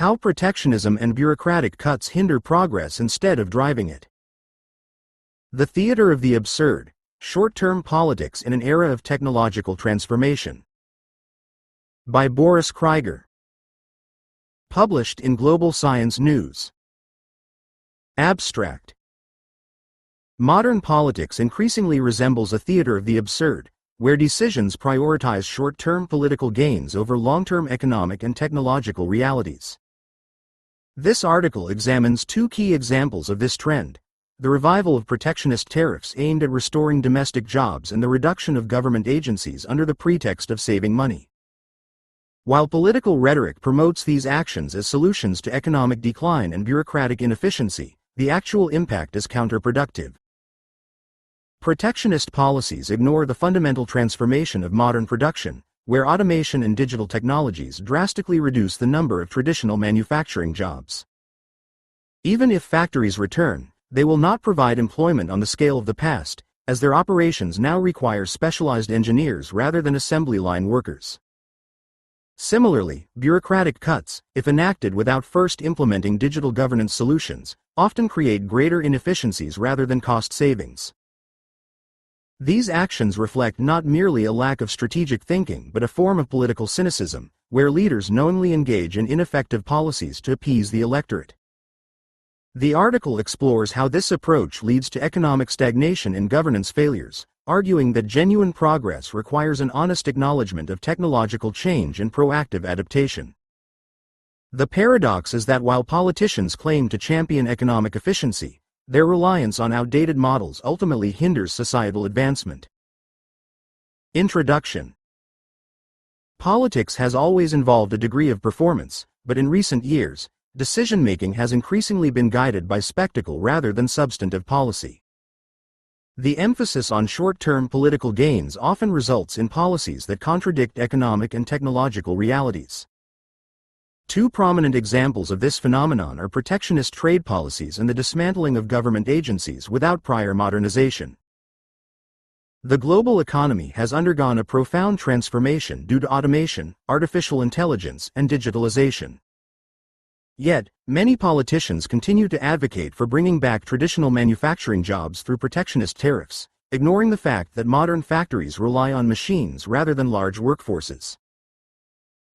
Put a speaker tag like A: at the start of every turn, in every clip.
A: How protectionism and bureaucratic cuts hinder progress instead of driving it. The theater of the absurd, short-term politics in an era of technological transformation. By Boris Kriger. Published in Global Science News. Abstract. Modern politics increasingly resembles a theater of the absurd, where decisions prioritize short-term political gains over long-term economic and technological realities. This article examines two key examples of this trend: the revival of protectionist tariffs aimed at restoring domestic jobs and the reduction of government agencies under the pretext of saving money. While political rhetoric promotes these actions as solutions to economic decline and bureaucratic inefficiency, the actual impact is counterproductive. Protectionist policies ignore the fundamental transformation of modern production, where automation and digital technologies drastically reduce the number of traditional manufacturing jobs. Even if factories return, they will not provide employment on the scale of the past, as their operations now require specialized engineers rather than assembly line workers. Similarly, bureaucratic cuts, if enacted without first implementing digital governance solutions, often create greater inefficiencies rather than cost savings. These actions reflect not merely a lack of strategic thinking but a form of political cynicism, where leaders knowingly engage in ineffective policies to appease the electorate. The article explores how this approach leads to economic stagnation and governance failures, arguing that genuine progress requires an honest acknowledgement of technological change and proactive adaptation. The paradox is that while politicians claim to champion economic efficiency, their reliance on outdated models ultimately hinders societal advancement. Introduction. Politics has always involved a degree of performance, but in recent years, decision-making has increasingly been guided by spectacle rather than substantive policy. The emphasis on short-term political gains often results in policies that contradict economic and technological realities. Two prominent examples of this phenomenon are protectionist trade policies and the dismantling of government agencies without prior modernization. The global economy has undergone a profound transformation due to automation, artificial intelligence, and digitalization. Yet, many politicians continue to advocate for bringing back traditional manufacturing jobs through protectionist tariffs, ignoring the fact that modern factories rely on machines rather than large workforces.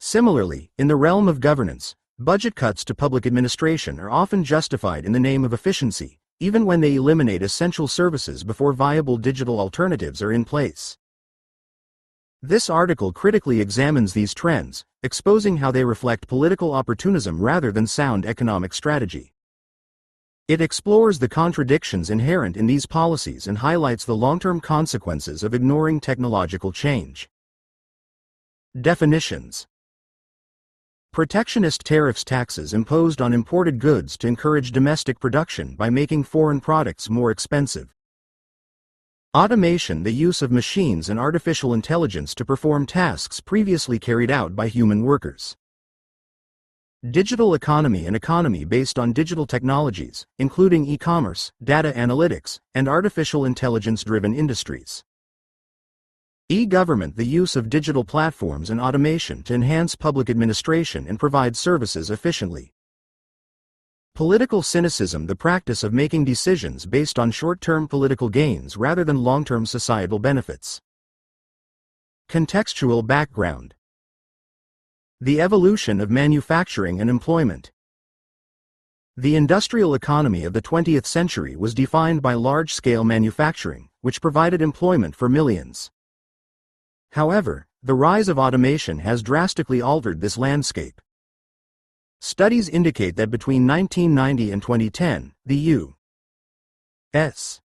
A: Similarly, in the realm of governance, budget cuts to public administration are often justified in the name of efficiency, even when they eliminate essential services before viable digital alternatives are in place. This article critically examines these trends, exposing how they reflect political opportunism rather than sound economic strategy. It explores the contradictions inherent in these policies and highlights the long-term consequences of ignoring technological change. Definitions. Protectionist tariffs: taxes imposed on imported goods to encourage domestic production by making foreign products more expensive. Automation: the use of machines and artificial intelligence to perform tasks previously carried out by human workers. Digital economy: an economy based on digital technologies, including e-commerce, data analytics, and artificial intelligence-driven industries. E-government: the use of digital platforms and automation to enhance public administration and provide services efficiently. Political cynicism: the practice of making decisions based on short-term political gains rather than long-term societal benefits. Contextual background. The evolution of manufacturing and employment. The industrial economy of the 20th century was defined by large-scale manufacturing, which provided employment for millions. However, the rise of automation has drastically altered this landscape. Studies indicate that between 1990 and 2010, the U.S.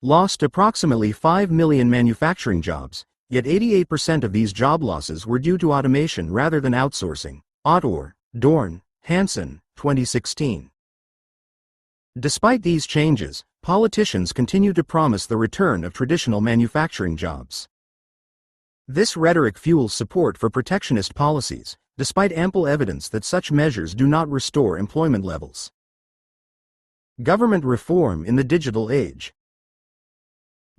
A: lost approximately 5 million manufacturing jobs, yet 88% of these job losses were due to automation rather than outsourcing. Ottor, Dorn, Hansen, 2016. Despite these changes, politicians continue to promise the return of traditional manufacturing jobs. This rhetoric fuels support for protectionist policies, despite ample evidence that such measures do not restore employment levels. Government reform in the digital age.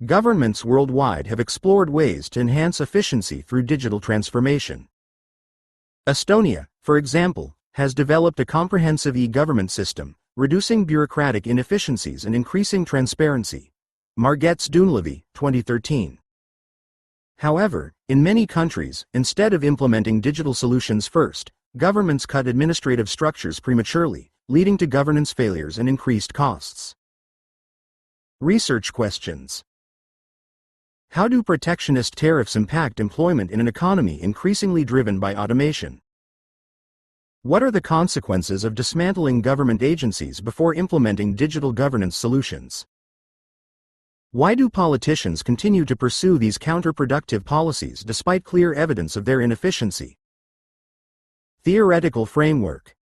A: Governments worldwide have explored ways to enhance efficiency through digital transformation. Estonia, for example, has developed a comprehensive e-government system, reducing bureaucratic inefficiencies and increasing transparency. Margetts Dunleavy, 2013. However, in many countries, instead of implementing digital solutions first, governments cut administrative structures prematurely, leading to governance failures and increased costs. Research questions. How do protectionist tariffs impact employment in an economy increasingly driven by automation? What are the consequences of dismantling government agencies before implementing digital governance solutions? Why do politicians continue to pursue these counterproductive policies despite clear evidence of their inefficiency? Theoretical framework.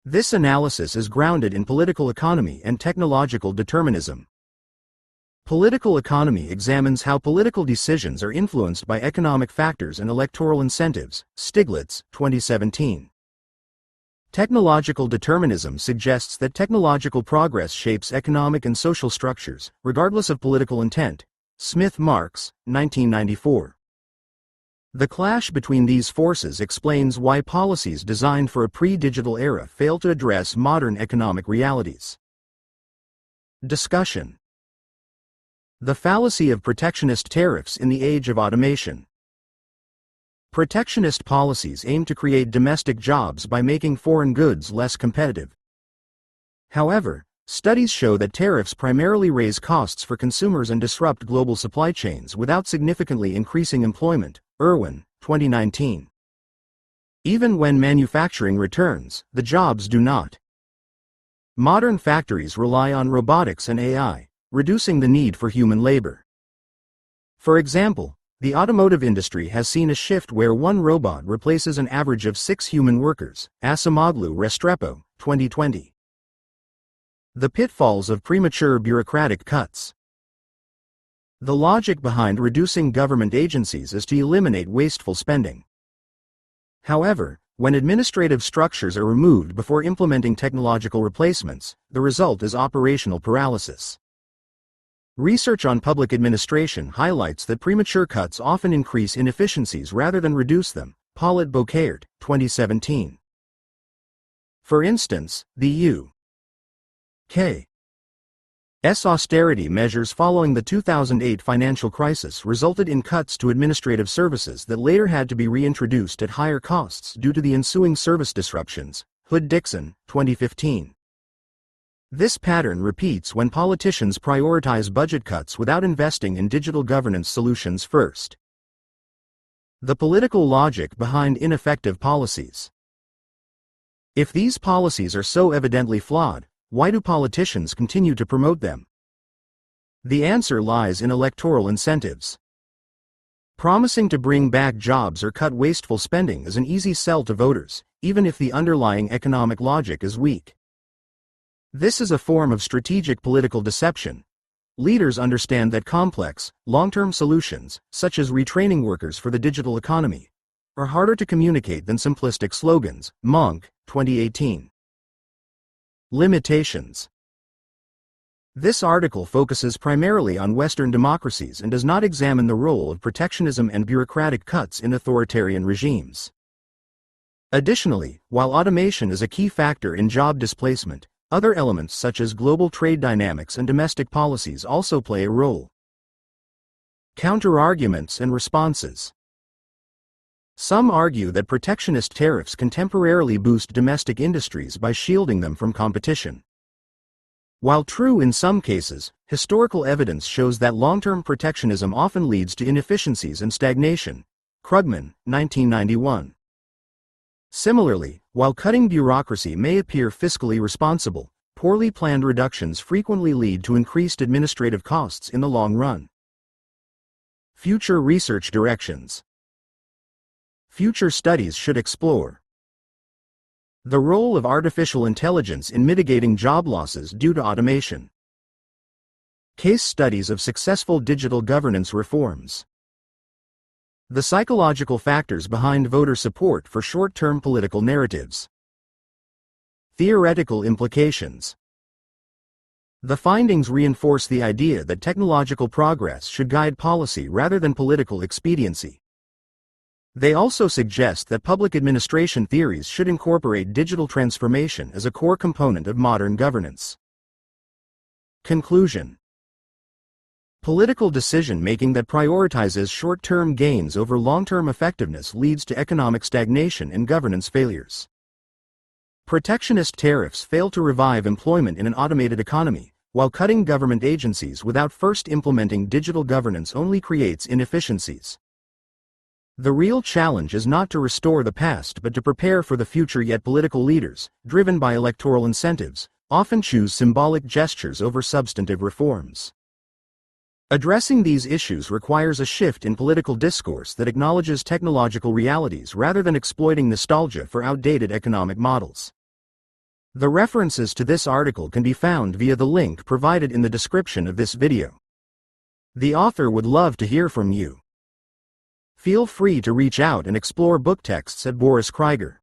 A: This analysis is grounded in political economy and technological determinism. Political economy examines how political decisions are influenced by economic factors and electoral incentives. Stiglitz, 2017. Technological determinism suggests that technological progress shapes economic and social structures, regardless of political intent. Smith Marks, 1994. The clash between these forces explains why policies designed for a pre-digital era fail to address modern economic realities. Discussion. The fallacy of protectionist tariffs in the age of automation. Protectionist policies aim to create domestic jobs by making foreign goods less competitive. However, studies show that tariffs primarily raise costs for consumers and disrupt global supply chains without significantly increasing employment. Irwin, 2019. Even when manufacturing returns, the jobs do not. Modern factories rely on robotics and AI, reducing the need for human labor. For example, the automotive industry has seen a shift where one robot replaces an average of 6 human workers. Acemoglu Restrepo, 2020. The pitfalls of premature bureaucratic cuts. The logic behind reducing government agencies is to eliminate wasteful spending. However, when administrative structures are removed before implementing technological replacements, the result is operational paralysis. Research on public administration highlights that premature cuts often increase inefficiencies rather than reduce them. Paulette Boucaert, 2017. For instance, the U.K.'s austerity measures following the 2008 financial crisis resulted in cuts to administrative services that later had to be reintroduced at higher costs due to the ensuing service disruptions. Hood-Dixon, 2015. This pattern repeats when politicians prioritize budget cuts without investing in digital governance solutions first. The political logic behind ineffective policies. If these policies are so evidently flawed, why do politicians continue to promote them? The answer lies in electoral incentives. Promising to bring back jobs or cut wasteful spending is an easy sell to voters, even if the underlying economic logic is weak. This is a form of strategic political deception. Leaders understand that complex, long-term solutions, such as retraining workers for the digital economy, are harder to communicate than simplistic slogans. Monk, 2018. Limitations. This article focuses primarily on Western democracies and does not examine the role of protectionism and bureaucratic cuts in authoritarian regimes. Additionally, while automation is a key factor in job displacement, other elements such as global trade dynamics and domestic policies also play a role. Counterarguments and responses. Some argue that protectionist tariffs can temporarily boost domestic industries by shielding them from competition. While true in some cases, historical evidence shows that long-term protectionism often leads to inefficiencies and stagnation. Krugman, 1991. Similarly, while cutting bureaucracy may appear fiscally responsible, poorly planned reductions frequently lead to increased administrative costs in the long run. Future research directions. Future studies should explore the role of artificial intelligence in mitigating job losses due to automation. Case studies of successful digital governance reforms. The psychological factors behind voter support for short-term political narratives. Theoretical implications. The findings reinforce the idea that technological progress should guide policy rather than political expediency. They also suggest that public administration theories should incorporate digital transformation as a core component of modern governance. Conclusion. Political decision-making that prioritizes short-term gains over long-term effectiveness leads to economic stagnation and governance failures. Protectionist tariffs fail to revive employment in an automated economy, while cutting government agencies without first implementing digital governance only creates inefficiencies. The real challenge is not to restore the past but to prepare for the future, yet political leaders, driven by electoral incentives, often choose symbolic gestures over substantive reforms. Addressing these issues requires a shift in political discourse that acknowledges technological realities rather than exploiting nostalgia for outdated economic models. The references to this article can be found via the link provided in the description of this video. The author would love to hear from you. Feel free to reach out and explore book texts at Boris Kriger.com.